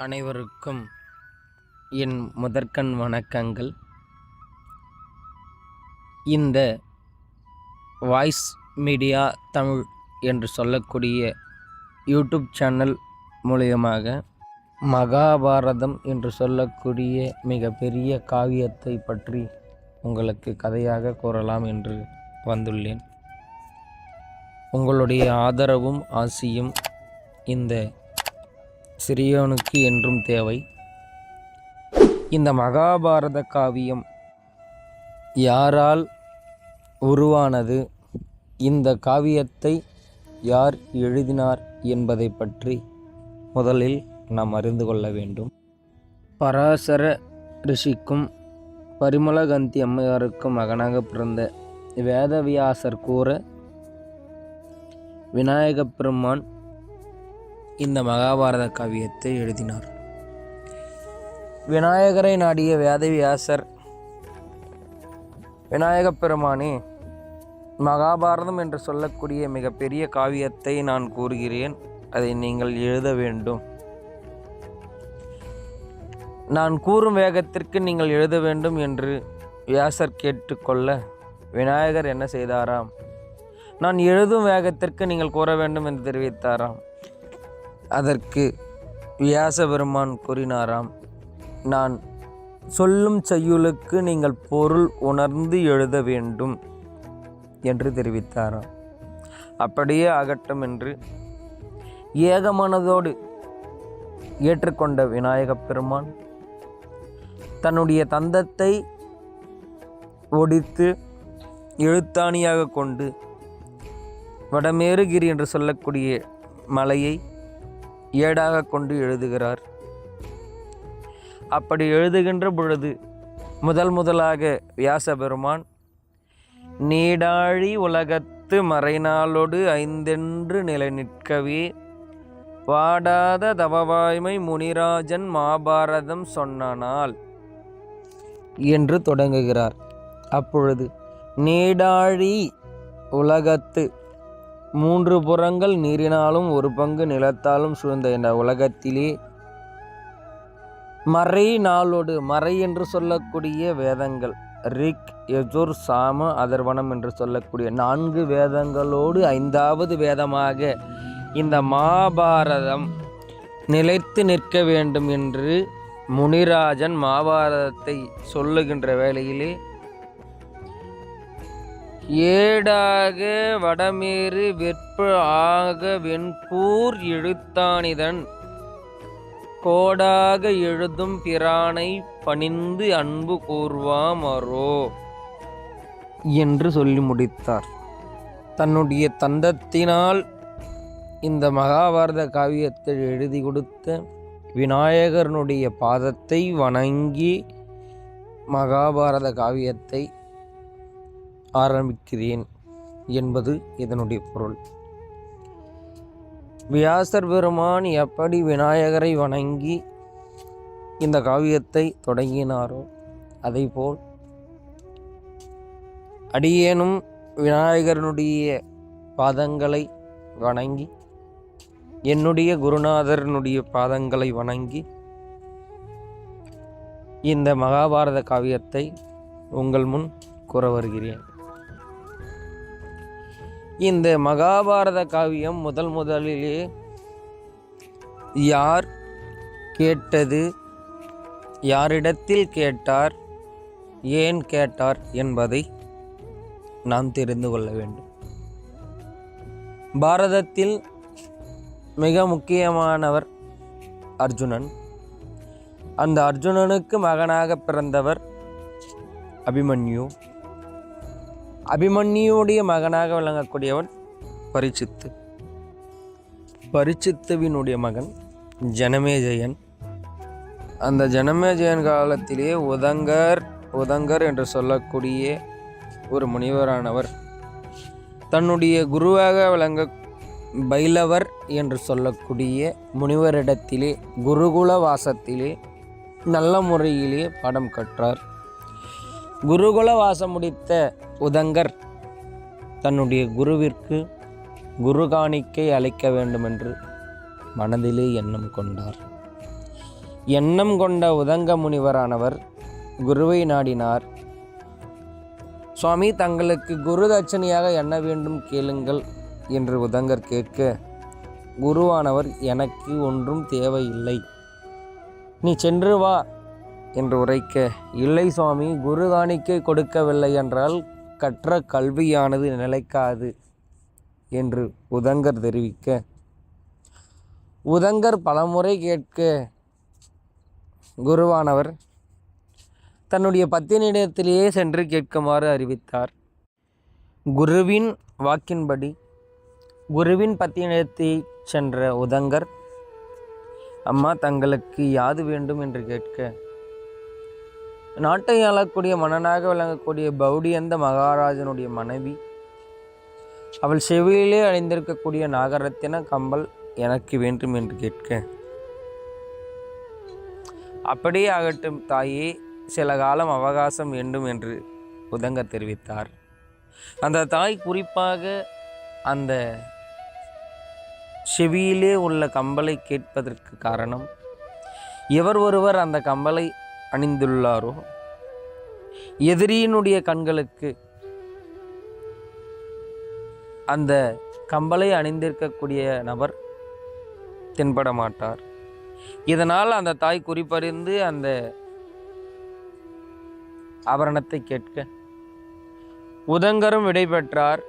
அனைவருக்கும் என் முதற்கண் வணக்கங்கள். இந்த வாய்ஸ் மீடியா தமிழ் என்று சொல்லக்கூடிய யூடியூப் சேனல் மூலியமாக மகாபாரதம் என்று சொல்லக்கூடிய மிகப்பெரிய காவியத்தை பற்றி உங்களுக்கு கதையாக கூறலாம் என்று வந்துள்ளேன். உங்களுடைய ஆதரவும் ஆசியும் இந்த சிறியோனுக்கு என்றும் தேவை. இந்த மகாபாரத காவியம் யாரால் உருவானது, இந்த காவியத்தை யார் எழுதினார் என்பதை பற்றி முதலில் நாம் அறிந்து கொள்ள வேண்டும். பராசர ரிஷிக்கும் பரிமளகந்தி அம்மையாருக்கும் மகனாக பிறந்த வேதவியாசர் கூற விநாயகப் பெருமான் இந்த மகாபாரத காவியத்தை எழுதினார். விநாயகரை நாடிய வேதவியாசர், விநாயகப் பெருமானே, மகாபாரதம் என்று சொல்லக்கூடிய மிகப்பெரிய காவியத்தை நான் கூறுகிறேன், அதை நீங்கள் எழுத வேண்டும். நான் கூறும் வேகத்திற்கு நீங்கள் எழுத வேண்டும் என்று வியாசர் கேட்டுக்கொள்ள விநாயகர் என்ன செய்தாராம், நான் எழுதும் வேகத்திற்கு நீங்கள் கூற வேண்டும் என்று தெரிவித்தாராம். அதற்கு வியாச பெருமான் கூறினாராம், நான் சொல்லும் செய்யுளுக்கு நீங்கள் பொருள் உணர்ந்து எழுத வேண்டும் என்று தெரிவித்தாராம். அப்படியே ஆகட்டும் என்று ஏகமனதோடு ஏற்றுக்கொண்ட விநாயகப் பெருமான் தன்னுடைய தந்தத்தை ஒடித்து எழுத்தாணியாக கொண்டு வடமேருகிரி என்று சொல்லக்கூடிய மலையை ஏடாக கொண்டு எழுதுகிறார். அப்படி எழுதுகின்ற பொழுது முதலாக வியாச பெருமான் நீடாழி உலகத்து மறைநாளோடு ஐந்தென்று நிலை நிற்கவே வாடாத தவவாய்மை முனிராஜன் மாபாரதம் சொன்னானால் என்று தொடங்குகிறார். அப்பொழுது நீடாழி உலகத்து, மூன்று புறங்கள் நீரினாலும் ஒரு பங்கு நிலத்தாலும் சூழ்ந்த இந்த உலகத்திலே மறை நாளோடு, மறை என்று சொல்லக்கூடிய வேதங்கள் ரிக், யஜுர், சாம, அதர்வனம் என்று சொல்லக்கூடிய 4 வேதங்களோடு 5வது வேதமாக இந்த மகாபாரதம் நிலைத்து நிற்க வேண்டும் என்று முனிராஜன் மகாபாரதத்தை சொல்லுகின்ற வேளையிலே ஏடாக வடமேறு வெற்பு ஆக வெண்கூர் எழுத்தானிதன் கோடாக எழுதும் பிரானை பணிந்து அன்பு கூர்வாமரோ என்று சொல்லி முடித்தார். தன்னுடைய தந்தத்தினால் இந்த மகாபாரத காவியத்தை எழுதி கொடுத்த விநாயகரனுடைய பாதத்தை வணங்கி மகாபாரத காவியத்தை ஆரம்பிக்கிறேன் என்பது இதனுடைய பொருள். வியாசர் பெருமான் எப்படி விநாயகரை வணங்கி இந்த காவியத்தை தொடங்கினாரோ அதைப்போல் அடியேனும் விநாயகரனுடைய பாதங்களை வணங்கி என்னுடைய குருநாதரனுடைய பாதங்களை வணங்கி இந்த மகாபாரத காவியத்தை உங்கள் முன் கூற வருகிறேன். இந்த மகாபாரத காவியம் முதலிலே யார் கேட்டது, யாரிடத்தில் கேட்டார், ஏன் கேட்டார் என்பதை நாம் தெரிந்து கொள்ள வேண்டும். பாரதத்தில் மிக முக்கியமானவர் அர்ஜுனன். அந்த அர்ஜுனனுக்கு மகனாக பிறந்தவர் அபிமன்யு. அபிமன்யுடைய மகனாக விளங்கக்கூடியவன் பரீட்சித்து. பரீட்சித்துவினுடைய மகன் ஜனமேஜயன். அந்த ஜனமேஜயன் காலத்திலே உதங்கர் என்று சொல்லக்கூடிய ஒரு முனிவரானவர் தன்னுடைய குருவாக விளங்க பைலவர் என்று சொல்லக்கூடிய முனிவரிடத்திலே குருகுல வாசத்திலே நல்ல முறையிலே பாடம் கற்றார். குருகுல வாசம் முடித்த உதங்கர் தன்னுடைய குருவிற்கு குரு காணிக்கை அளிக்க வேண்டுமென்று மனதிலே எண்ணம் கொண்டார். எண்ணம் கொண்ட உதங்க முனிவரானவர் குருவை நாடினார். சுவாமி, தங்களுக்கு குரு தட்சணையாக என்ன வேண்டும் கேளுங்கள் என்று உதங்கர் கேட்க, குருவானவர், எனக்கு ஒன்றும் தேவையில்லை, நீ சென்று வா என்று உரைக்க, இல்லை சுவாமி, குரு காணிக்கை கொடுக்கவில்லை என்றால் கற்ற கல்வியானது நிலைக்காது என்று உதங்கர் தெரிவிக்க, உதங்கர் பலமுறை கேட்க குருவானவர் தன்னுடைய பத்தினிடத்திலேயே சென்று கேட்குமாறு அறிவித்தார். குருவின் வாக்கின்படி குருவின் பத்தினிடத்தை சென்ற உதங்கர், அம்மா, தங்களுக்கு யாது வேண்டும் என்று கேட்க, நாட்டை ஆளக்கூடிய மன்னனாக விளங்கக்கூடிய பௌடியந்த மகாராஜனுடைய மனைவி, அவள் செவியிலே அணிந்திருக்கக்கூடிய நாகரத்தின கம்பல் எனக்கு வேண்டும் என்று கேட்க, அப்படியே ஆகட்டும் தாயே, சில காலம் அவகாசம் வேண்டும் என்று உதங்கர் தெரிவித்தார். அந்த தாய் குறிப்பாக அந்த செவியிலே உள்ள கம்பலை கேட்பதற்கு காரணம், எவர் ஒருவர் அந்த கம்பலை அணிந்துள்ளாரோ எதிரியினுடைய கண்களுக்கு அந்த கம்பலை அணிந்திருக்கக்கூடிய நபர் தென்பட மாட்டார். இதனால் அந்த தாய் குறிப்பறிந்து அந்த ஆபரணத்தை கேட்க உதங்கரும் விடை பெற்றார்.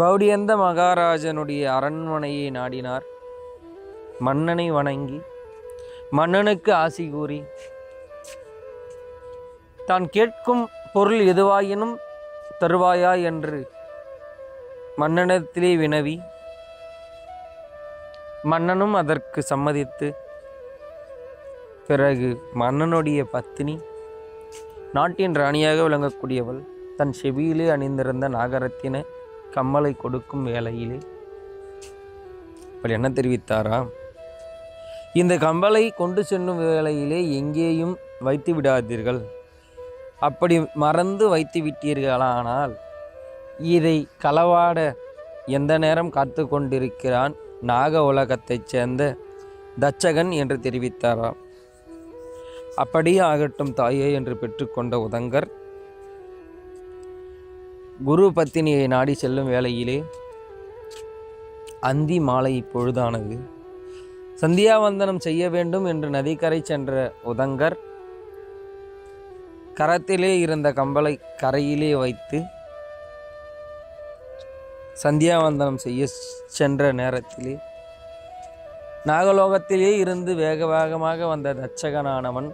பௌடியந்த மகாராஜனுடைய அரண்மனையை நாடினார். மன்னனை வணங்கி மன்னனுக்கு ஆசி கூறி, தான் கேட்கும் பொருள் எதுவாயினும் தருவாயா என்று மன்னனிடத்திலே வினவி, மன்னனும் அதற்கு சம்மதித்து, பிறகு மன்னனுடைய பத்தினி, நாட்டின் ராணியாக விளங்கக்கூடியவள், தன் செவியிலே அணிந்திருந்த நாகரத்தின கம்மலை கொடுக்கும் வேளையிலே அப்படி என்ன தெரிவித்தாராம், இந்த கம்பலை கொண்டு செல்லும் வேளையிலே எங்கேயும் வைத்து விடாதீர்கள், அப்படி மறந்து வைத்து விட்டீர்களானால் இதை களவாட எந்த நேரம் காத்து கொண்டிருக்கிறான் நாக உலகத்தைச் சேர்ந்த தச்சகன் என்று தெரிவித்தாராம். அப்படியே ஆகட்டும் தாயே என்று பெற்றுக்கொண்ட உதங்கர் குரு பத்தினியை நாடி செல்லும் வேளையிலே அந்தி மாலை பொழுதானது. சந்தியாவந்தனம் செய்ய வேண்டும் என்று நதிக்கரை சென்ற உதங்கர் கரத்திலே இருந்த கம்பலை கரையிலே வைத்து சந்தியாவந்தனம் செய்ய சென்ற நேரத்திலே நாகலோகத்திலே இருந்து வேக வேகமாக வந்த தச்சகனானவன்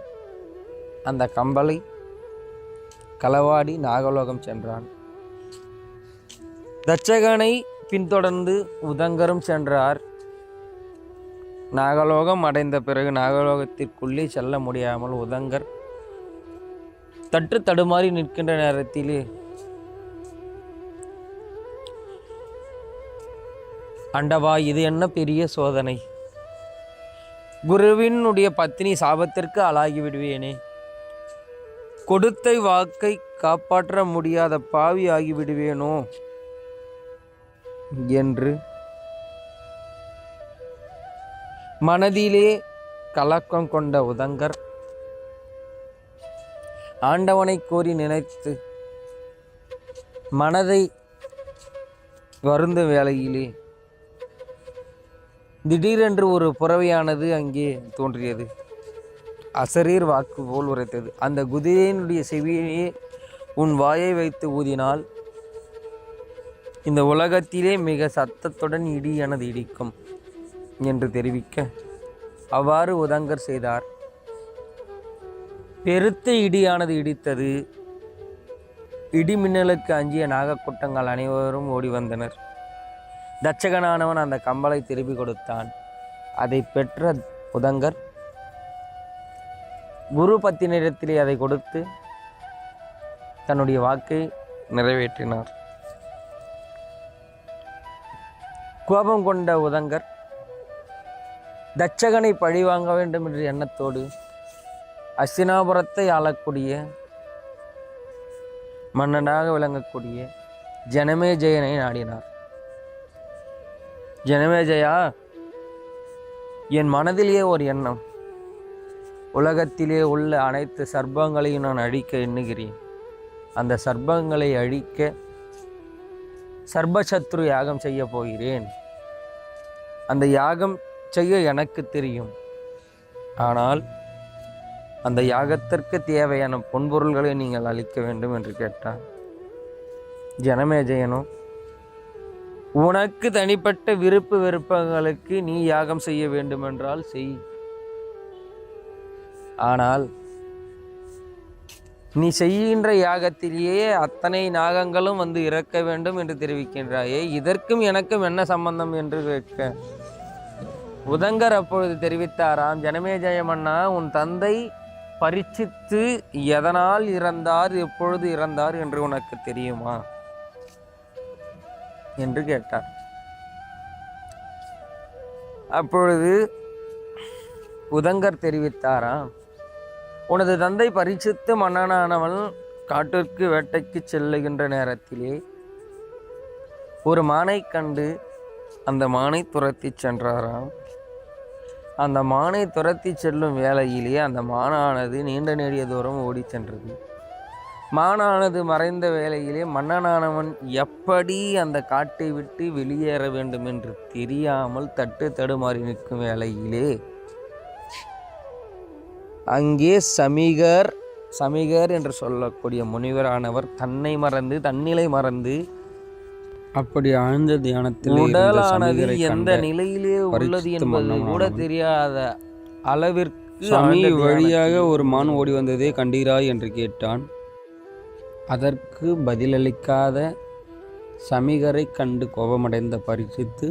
அந்த கம்பலை களவாடி நாகலோகம் சென்றான். தச்சகனை பின்தொடர்ந்து உதங்கரும் சென்றார். நாகலோகம் அடைந்த பிறகு நாகலோகத்திற்குள்ளே செல்ல முடியாமல் உதங்கர் தட்டு தடுமாறி நிற்கின்ற நேரத்திலே ஆண்டவா, இது என்ன பெரிய சோதனை, குருவினுடைய பத்தினி சாபத்திற்கு ஆளாகி விடுவேனே, கொடுத்த வாக்கை காப்பாற்ற முடியாத பாவி ஆகிவிடுவேனோ என்று மனதிலே கலக்கம் கொண்ட உதங்கர் ஆண்டவனை கோரி நினைத்து மனதை வருந்தும் வேளையிலே திடீரென்று ஒரு புறவையானது அங்கே தோன்றியது. அசரீர் வாக்கு போல் உரைத்தது. அந்த குதிரையினுடைய செவியே உன் வாயை வைத்து ஊதினால் இந்த உலகத்திலே மிக சத்தத்துடன் இடி எனது இடிக்கும் என்று தெரிவிக்க, அவ்வாறு உதங்கர் செய்தார். பெருத்த இடியானது இடித்தது. இடி மின்னலுக்கு அஞ்சிய நாகக்கூட்டங்கள் அனைவரும் ஓடி வந்தனர். தச்சகனானவன் அந்த கம்பலை திருப்பி கொடுத்தான். அதை பெற்ற உதங்கர் குரு பத்தினிடத்திலே அதை கொடுத்து தன்னுடைய வாக்கை நிறைவேற்றினார். கோபம் கொண்ட உதங்கர் தச்சகனை பழிவாங்க வேண்டும் என்ற எண்ணத்தோடு அஸ்தினாபுரத்தை ஆளக்கூடிய மன்னனாக விளங்கக்கூடிய ஜனமேஜயனை நாடினார். ஜனமேஜயா, என் மனதிலேயே ஒரு எண்ணம், உலகத்திலே உள்ள அனைத்து சர்ப்பங்களையும் நான் அழிக்க எண்ணுகிறேன். அந்த சர்ப்பங்களை அழிக்க சர்பசத்ரு யாகம் செய்ய போகிறேன். அந்த யாகம் செய்ய எனக்கு தெரியும். ஆனால் அந்த யாகத்திற்கு தேவையான பொன்பொருள்களை நீங்கள் அளிக்க வேண்டும் என்று கேட்டார். ஜனமேஜயனும், உனக்கு தனிப்பட்ட விருப்பு வெறுப்பங்களுக்கு நீ யாகம் செய்ய வேண்டுமென்றால் செய். ஆனால் நீ செய்கின்ற யாகத்திலேயே அத்தனை நாகங்களும் வந்து இறக்க வேண்டும் என்று தெரிவிக்கின்றாயே, இதற்கும் எனக்கும் என்ன சம்பந்தம் என்று கேட்க உதங்கர் அப்பொழுது தெரிவித்தாராம், ஜனமேஜய மன்னா, உன் தந்தை பரீட்சித்து எதனால் இறந்தார், எப்பொழுது இறந்தார் என்று உனக்கு தெரியுமா என்று கேட்டார். அப்பொழுது உதங்கர் தெரிவித்தாராம், உனது தந்தை பரீட்சித்து மன்னனானவன் காட்டிற்கு வேட்டைக்கு செல்லுகின்ற நேரத்திலே ஒரு மானை கண்டு அந்த மானை துரத்தி சென்றாராம். அந்த மானை துரத்தி செல்லும் வேளையிலே அந்த மானானது நீண்ட நெடிய தூரம் ஓடி சென்றது. மானானது மறைந்த வேளையிலே மன்னனானவன் எப்படி அந்த காட்டை விட்டு வெளியேற வேண்டும் என்று தெரியாமல் தடுமாறி நிற்கும் வேளையிலே அங்கே சமிகர் என்று சொல்லக்கூடிய முனிவரானவர் தன்னை மறந்து, தன்னிலை மறந்து, அப்படி ஆழ்ந்த தியானத்தில் உடலானது எந்த நிலையிலே உள்ளது என்பது கூட தெரியாத அளவிற்கு சாமி வழியாக ஒரு மான் ஓடி வந்ததே கண்டீராய் என்று கேட்டான். அதற்கு பதிலளிக்காத சமிகரை கண்டு கோபமடைந்த பரீட்சித்து,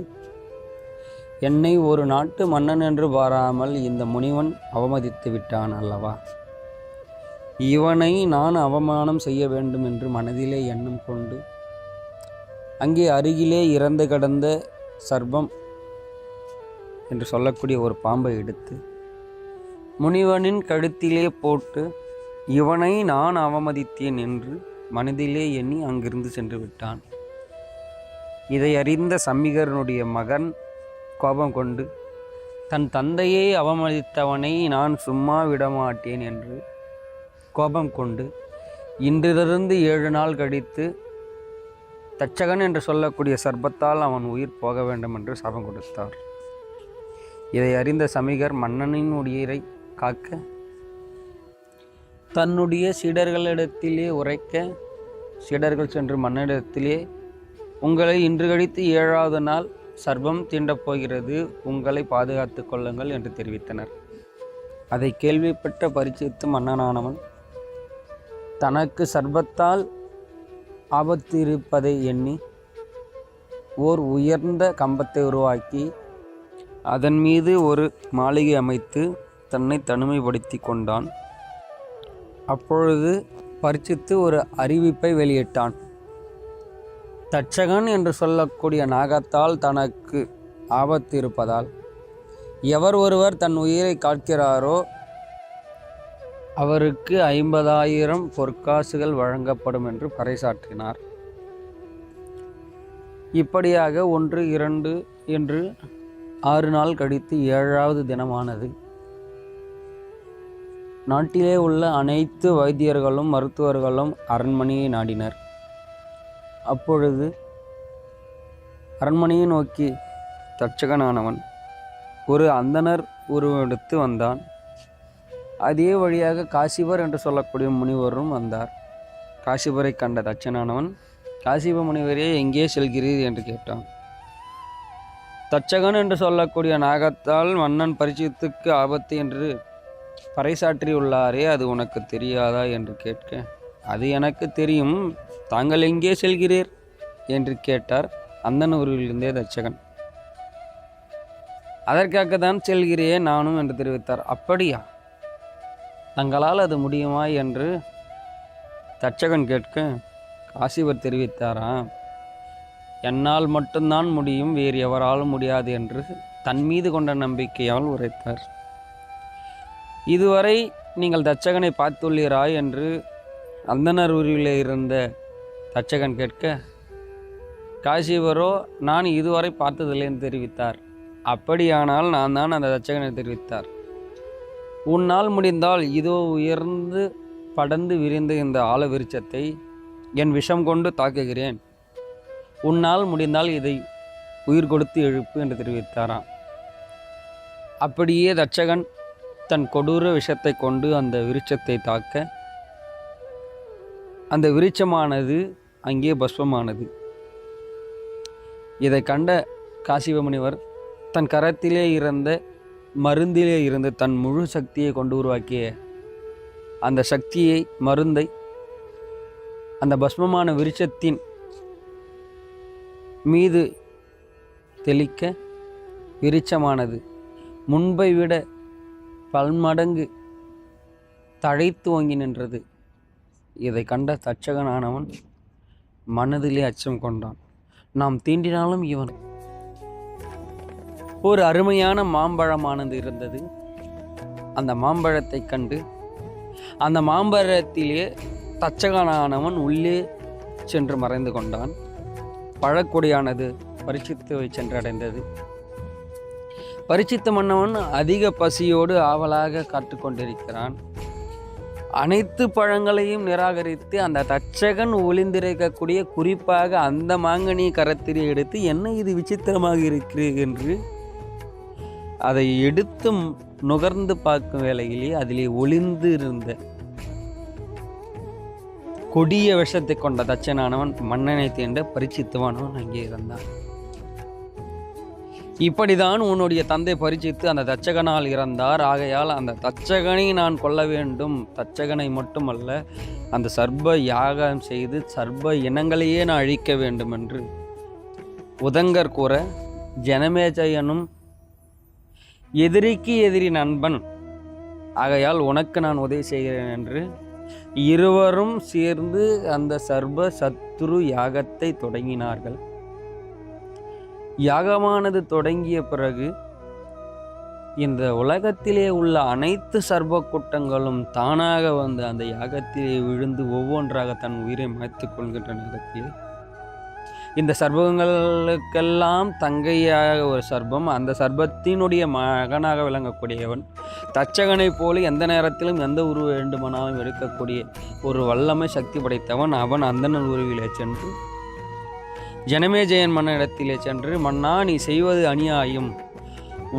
என்னை ஒரு நாட்டு மன்னன் என்று பாராமல் இந்த முனிவன் அவமதித்து விட்டான் அல்லவா, இவனை நான் அவமானம் செய்ய வேண்டும் என்று மனதிலே எண்ணம் கொண்டு அங்கே அருகிலே இறந்து கிடந்த சர்ப்பம் என்று சொல்லக்கூடிய ஒரு பாம்பை எடுத்து முனிவனின் கழுத்திலே போட்டு இவனை நான் அவமதித்தேன் என்று மனதிலே எண்ணி அங்கிருந்து சென்று விட்டான். இதை அறிந்த சம்மிகரனுடைய மகன் கோபம் கொண்டு, தன் தந்தையை அவமதித்தவனை நான் சும்மா விடமாட்டேன் என்று கோபம் கொண்டு இன்றிலிருந்து 7 நாள் கழித்து தச்சகன் என்று சொல்லக்கூடிய சர்ப்பத்தால் அவன் உயிர் போக வேண்டும் என்று சாபம் கொடுத்தார். இதை அறிந்த சமிகர் மன்னனின் உயிரை காக்க தன்னுடைய சீடர்களிடத்திலே உரைக்க, சீடர்கள் சென்று மன்னனிடத்திலே, உங்களை இன்று கழித்து 7வது நாள் சர்ப்பம் தீண்டப் போகிறது, உங்களை பாதுகாத்து கொள்ளுங்கள் என்று தெரிவித்தனர். அதை கேள்விப்பட்ட பரீட்சித்து மன்னனானவன் தனக்கு சர்ப்பத்தால் ஆபத்து இருப்பதை எண்ணி ஓர் உயர்ந்த கம்பத்தை உருவாக்கி அதன் மீது ஒரு மாளிகை அமைத்து தன்னை தனிமைப்படுத்தி கொண்டான். அப்பொழுது பரீட்சித்து ஒரு அறிவிப்பை வெளியிட்டான். தட்சகன் என்று சொல்லக்கூடிய நாகத்தால் தனக்கு ஆபத்து இருப்பதால் எவர் ஒருவர் தன் உயிரை காக்கிறாரோ அவருக்கு 50,000 பொற்காசுகள் வழங்கப்படும் என்று பறைசாற்றினார். இப்படியாக 1, 2 என்று 6 நாள் கழித்து 7வது தினமானது. நாட்டிலே உள்ள அனைத்து வைத்தியர்களும் மருத்துவர்களும் அரண்மனையை நாடினர். அப்பொழுது அரண்மனையை நோக்கி தட்சகனானவன் ஒரு அந்தணர் உருவெடுத்து வந்தான். அதே வழியாக காசிபர் என்று சொல்லக்கூடிய முனிவரும் வந்தார். காசிபரை கண்ட தட்சனானவன், காசிப முனிவரே, எங்கே செல்கிறீர் என்று கேட்டான். தட்சகன் என்று சொல்லக்கூடிய நாகத்தால் மன்னன் பரீட்சித்துக்கு ஆபத்து என்று பறைசாற்றியுள்ளாரே, அது உனக்கு தெரியாதா என்று கேட்க, அது எனக்கு தெரியும், தாங்கள் எங்கே செல்கிறீர் என்று கேட்டார் அந்தணூரிலிருந்தே தட்சகன். அதற்காகத்தான் செல்கிறேன் நானும் என்று தெரிவித்தார். அப்படியா, தங்களால் அது முடியுமா என்று தட்சகன் கேட்க, காசிபர் தெரிவித்தாராம், என்னால் மட்டும்தான் முடியும், வேறு எவராலும் முடியாது என்று தன் மீது கொண்ட நம்பிக்கையால் உரைத்தார். இதுவரை நீங்கள் தட்சகனை பார்த்துள்ளீரா என்று அந்தணர் உருவிலே இருந்த தட்சகன் கேட்க, காசிபரோ நான் இதுவரை பார்த்ததில்லை என்று தெரிவித்தார். அப்படியானால் நான் தான் அந்த தட்சகனை தெரிவித்தார். உன்னால் முடிந்தால் இதோ உயர்ந்து படர்ந்து விரிந்த இந்த ஆல விருட்சத்தை என் விஷம் கொண்டு தாக்குகிறேன். உன்னால் முடிந்தால் இதை உயிர் கொடுத்து எழுப்பு என்று தெரிவித்தாராம். அப்படியே தட்சகன் தன் கொடூர விஷத்தை கொண்டு அந்த விருட்சத்தை தாக்க அந்த விருட்சமானது அங்கே பஸ்வமானது. இதை கண்ட காசிவ முனிவர் தன் கரத்திலே இருந்த மருந்திலே இருந்து தன் முழு சக்தியை கொண்டு உருவாக்கிய அந்த சக்தியை மருந்தை அந்த பஸ்மமான விருட்சத்தின் மீது தெளிக்க விருட்சமானது முன்பை விட பல்மடங்கு தழைத்து ஓங்கி நின்றது. இதை கண்ட தட்சகனானவன் மனதிலே அச்சம் கொண்டான். நாம் தீண்டினாலும் இவன். ஒரு அருமையான மாம்பழமானது இருந்தது. அந்த மாம்பழத்தை கண்டு அந்த மாம்பழத்திலே தச்சகனானவன் உள்ளே சென்று மறைந்து கொண்டான். பழக்கொடியானது பரீட்சித்துவை சென்றடைந்தது. பரீட்சித்த மன்னவன் அதிக பசியோடு ஆவலாக காத்துக்கொண்டிருக்கிறான். அனைத்து பழங்களையும் நிராகரித்து அந்த தச்சகன் ஒளிந்திருக்கக்கூடிய குறிப்பாக அந்த மாங்கனி கரத்திலே எடுத்து என்ன இது விசித்திரமாக இருக்கிறது என்று அதை எடுத்து நுகர்ந்து பார்க்கும் வேளையிலே அதிலே ஒளிந்து இருந்த கொடிய விஷத்தை கொண்ட தச்சனானவன் மன்னனை தீண்ட பரீட்சித்துவானவன் அங்கே இருந்தான். இப்படிதான் உன்னுடைய தந்தை பரீட்சித்து அந்த தச்சகனால் இறந்தார். ஆகையால் அந்த தச்சகனை நான் கொல்ல வேண்டும். தச்சகனை மட்டுமல்ல, அந்த சர்ப யாகம் செய்து சர்ப இனங்களையே நான் அழிக்க வேண்டும் என்று உதங்கர் கூற, ஜனமேஜயனும் எதிரிக்கு எதிரி நண்பன், ஆகையால் உனக்கு நான் உதவி செய்கிறேன் என்று இருவரும் சேர்ந்து அந்த சர்ப சத்ரு யாகத்தை தொடங்கினார்கள். யாகமானது தொடங்கிய பிறகு இந்த உலகத்திலே உள்ள அனைத்து சர்ப கூட்டங்களும் தானாக வந்து அந்த யாகத்திலே விழுந்து ஒவ்வொன்றாக தன் உயிரை மாய்த்து கொள்கின்ற நேரத்தில் இந்த சர்பங்களுக்கெல்லாம் தங்கையாக ஒரு சர்பம், அந்த சர்பத்தினுடைய மகனாக விளங்கக்கூடியவன், தச்சகனை போல எந்த நேரத்திலும் எந்த உருவ வேண்டுமானாலும் எடுக்கக்கூடிய ஒரு வல்லமை சக்தி படைத்தவன். அவன் அந்தணன் உருவிலே சென்று ஜனமேஜயன் மன்னிடத்திலே சென்று, மன்னா, நீ செய்வது அநியாயம்.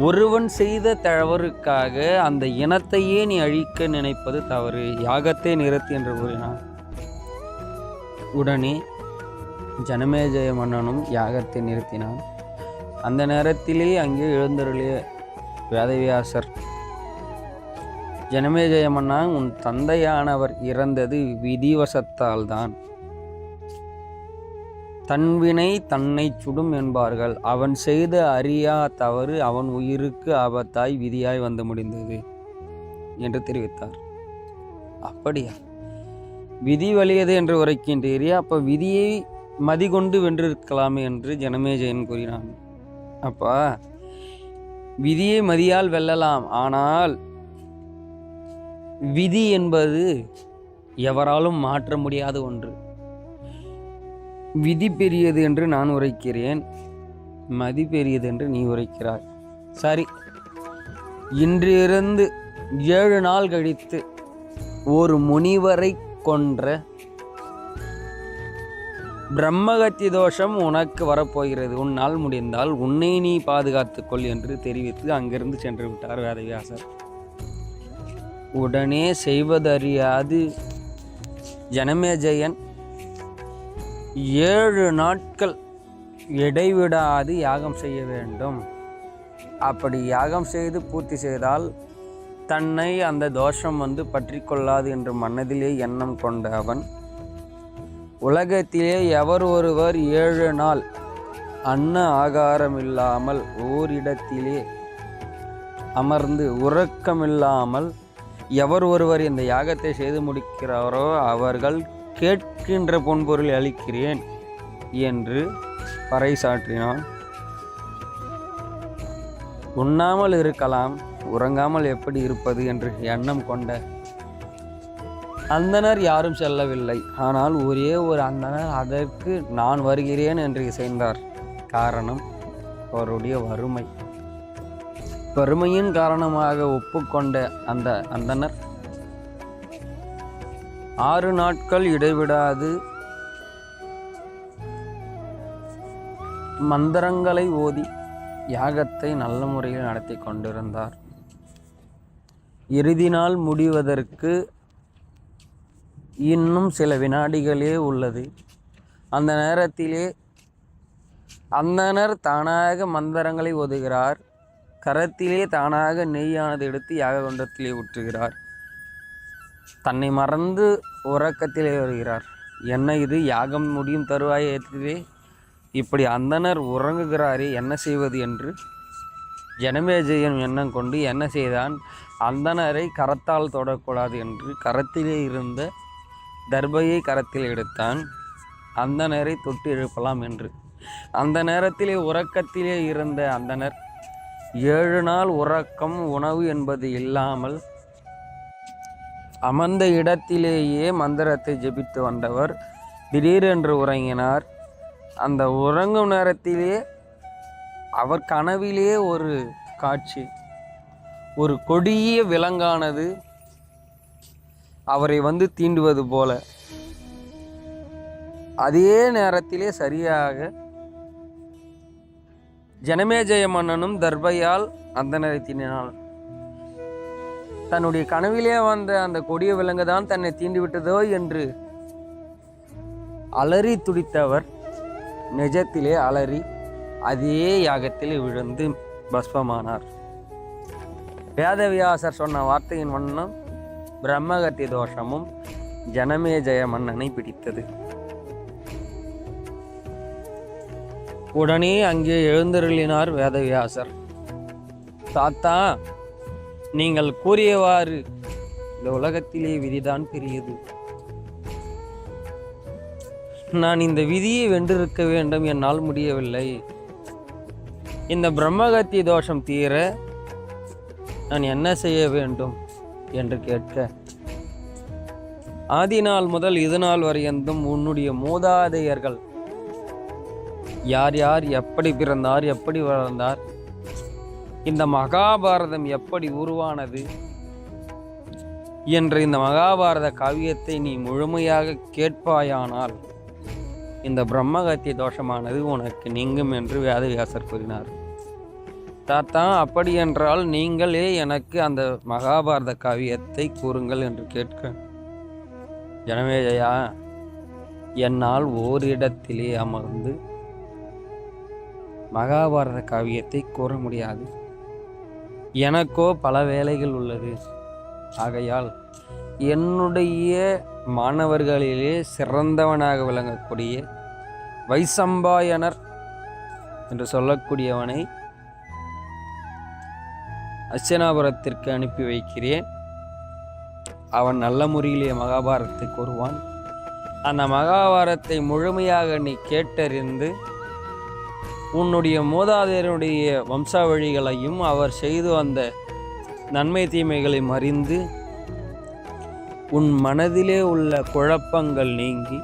ஒருவன் செய்த தவறுக்காக அந்த இனத்தையே நீ அழிக்க நினைப்பது தவறு. யாகத்தை நிறுத்தி என்று கூறினான். உடனே ஜனமேஜய மன்னனும் யாகத்தை நிறுத்தினான். அந்த நேரத்திலே அங்கே எழுந்தருளிய வேதவியாசர், ஜனமேஜய மன்னா, உன் தந்தையானவர் இறந்தது விதிவசத்தால் தான். தன்வினை தன்னை சுடும் என்பார்கள். அவன் செய்த அறியா தவறு அவன் உயிருக்கு ஆபத்தாய் விதியாய் வந்து முடிந்தது என்று தெரிவித்தார். அப்படியா, விதி வலியது என்று உரைக்கின்றீரே, அப்போ விதியை மதிகொண்டு வென்றிருக்கலாமே என்று ஜனமேஜயன் கூறினான். அப்பா, விதியை மதியால் வெல்லலாம், ஆனால் விதி என்பது எவராலும் மாற்ற முடியாத ஒன்று. விதி பெரியது என்று நான் உரைக்கிறேன், மதி பெரியது என்று நீ உரைக்கிறாய். சரி, இன்றிருந்து 7 நாள் கழித்து ஒரு முனிவரை கொன்ற பிரம்மகத்தி தோஷம் உனக்கு வரப்போகிறது. உன்னால் முடிந்தால் உன்னை நீ பாதுகாத்துக்கொள் என்று தெரிவித்து அங்கிருந்து சென்று விட்டார் வேதவியாசர். உடனே செய்வதறியாது ஜனமேஜயன் 7 நாட்கள் இடைவிடாது யாகம் செய்ய வேண்டும். அப்படி யாகம் செய்து பூர்த்தி செய்தால் தன்னை அந்த தோஷம் பற்றி கொள்ளாது என்று மனதிலே எண்ணம் கொண்ட அவன், உலகத்திலே எவர் ஒருவர் 7 நாள் அன்ன ஆகாரமில்லாமல் ஓரிடத்திலே அமர்ந்து உறக்கமில்லாமல் எவர் ஒருவர் இந்த யாகத்தை செய்து முடிக்கிறாரோ அவர்கள் கேட்கின்ற பொன்பொருள் அளிக்கிறேன் என்று பறைசாற்றினான். உண்ணாமல் இருக்கலாம், உறங்காமல் எப்படி இருப்பது என்று எண்ணம் கொண்ட அந்தணர் யாரும் செல்லவில்லை. ஆனால் ஒரே ஒரு அந்தணர் அதற்கு நான் வருகிறேன் என்று இசைந்தார். காரணம் அவருடைய வறுமை. வறுமையின் காரணமாக ஒப்புக்கொண்ட அந்த அந்தணர் 6 நாட்கள் இடைவிடாது மந்திரங்களை ஓதி யாகத்தை நல்ல முறையில் நடத்தி கொண்டிருந்தார். இறுதி நாள் முடிவதற்கு இன்னும் சில வினாடிகளே உள்ளது. அந்த நேரத்திலே அந்தணர் தானாக மந்திரங்களை ஓதுகிறார். கரத்திலே தானாக நெய்யானது எடுத்து யாக குண்டத்திலே ஊற்றுகிறார். தன்னை மறந்து உறக்கத்திலே வருகிறார். என்ன இது, யாகம் முடியும் தருவாயை ஏற்றிலே இப்படி அந்தணர் உறங்குகிறாரே, என்ன செய்வது என்று ஜனமேஜயன் எண்ணம் கொண்டு என்ன செய்தான், அந்தணரை கரத்தால் தொடக்கூடாது என்று கரத்திலே இருந்த தர்பையை கரத்தில் எடுத்தான். அந்தணரை தொட்டு எழுப்பலாம் என்று. அந்த நேரத்திலே உறக்கத்திலே இருந்த அந்தணர் 7 நாள் உறக்கம் உணவு என்பது இல்லாமல் அமர்ந்த இடத்திலேயே மந்திரத்தை ஜெபித்து வந்தவர் திடீரென்று உறங்கினார். அந்த உறங்கும் நேரத்திலே அவர் கனவிலே ஒரு காட்சி, ஒரு கொடிய விலங்கானது அவரை வந்து தீண்டுவது போல. அதே நேரத்திலே சரியாக ஜனமேஜய மன்னனும் தர்பையால் அந்தணரை தீண்டினான். தன்னுடைய கனவிலே வந்த அந்த கொடிய விலங்கு தான் தன்னை தீண்டிவிட்டதோ என்று அலறி துடித்தவர் நிஜத்திலே அலறி அதே யாகத்தில் விழுந்து பஸ்பமானார். வேதவியாசர் சொன்ன வார்த்தையின் வண்ணம் பிரம்மகத்தி தோஷமும் ஜனமேஜய மன்னனை பிடித்தது. உடனே அங்கே எழுந்தருளினார் வேதவியாசர். தாத்தா, நீங்கள் கூறியவாறு இந்த உலகத்திலே விதிதான் பெரியது. நான் இந்த விதியை வென்றிருக்க வேண்டும், என்னால் முடியவில்லை. இந்த பிரம்மகத்தி தோஷம் தீர நான் என்ன செய்ய வேண்டும் என்று கேட்க, ஆதி நாள் முதல் இது நாள் வரையந்தும் உன்னுடைய மூதாதையர்கள் யார் யார் எப்படி பிறந்தார், எப்படி வளர்ந்தார், இந்த மகாபாரதம் எப்படி உருவானது என்ற இந்த மகாபாரத காவியத்தை நீ முழுமையாக கேட்பாயானால் இந்த பிரம்மகத்தி தோஷமானது உனக்கு நீங்கும் என்று வேதவியாசர் கூறினார். தாத்தா, அப்படி என்றால் நீங்களே எனக்கு அந்த மகாபாரத காவியத்தை கூறுங்கள் என்று கேட்க, ஜனமேஜயா, என்னால் ஓரிடத்திலே அமர்ந்து மகாபாரத காவியத்தை கூற முடியாது. எனக்கோ பல வேலைகள் உள்ளது. ஆகையால் என்னுடைய மாணவர்களிலே சிறந்தவனாக விளங்கக்கூடிய வைசம்பாயனர் என்று சொல்லக்கூடியவனை அச்சனாபுரத்திற்கு அனுப்பி வைக்கிறேன். அவன் நல்ல முறையிலே மகாபாரதத்தை கூறுவான். அந்த மகாபாரதத்தை முழுமையாக நீ கேட்டறிந்து உன்னுடைய மூதாதையருடைய வம்சாவழிகளையும் அவர் செய்து வந்த நன்மை தீமைகளையும் அறிந்து உன் மனதிலே உள்ள குழப்பங்கள் நீங்கி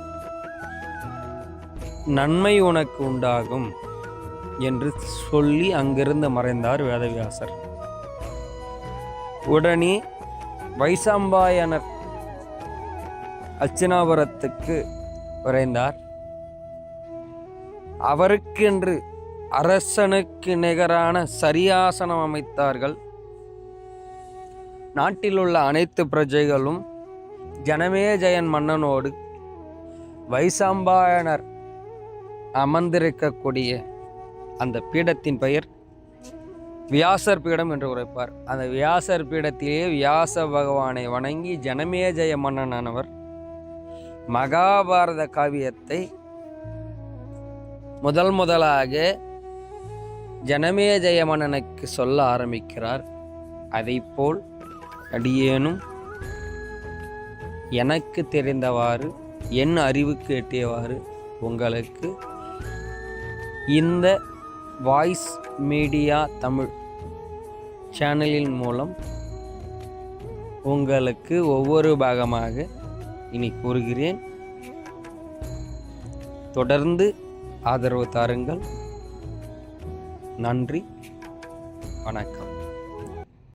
நன்மை உனக்கு உண்டாகும் என்று சொல்லி அங்கிருந்து மறைந்தார் வேதவியாசர். உடனே வைசம்பாயனர் அச்சனாபுரத்துக்கு விரைந்தார். அவருக்கென்று அரசனுக்கு நிகரான சரியாசனம் அமைத்தார்கள். நாட்டில் உள்ள அனைத்து பிரஜைகளும் ஜனமேஜயன் மன்னனோடு வைசம்பாயனர் அமர்ந்திருக்கக்கூடிய அந்த பீடத்தின் பெயர் வியாசர் பீடம் என்று உரைப்பார். அந்த வியாசர் பீடத்திலே வியாச பகவானை வணங்கி ஜனமேஜய மன்னனானவர் மகாபாரத காவியத்தை முதலாக ஜனமேஜய மன்னனுக்கு சொல்ல ஆரம்பிக்கிறார். அதைப்போல் அடியேனும் எனக்கு தெரிந்தவாறு என் அறிவுக்கு எட்டியவாறு உங்களுக்கு இந்த வாய்ஸ் மீடியா தமிழ் சேனலின் மூலம் உங்களுக்கு ஒவ்வொரு பாகமாக இனி கூறுகிறேன். தொடர்ந்து ஆதரவு தாருங்கள். நன்றி, வணக்கம்.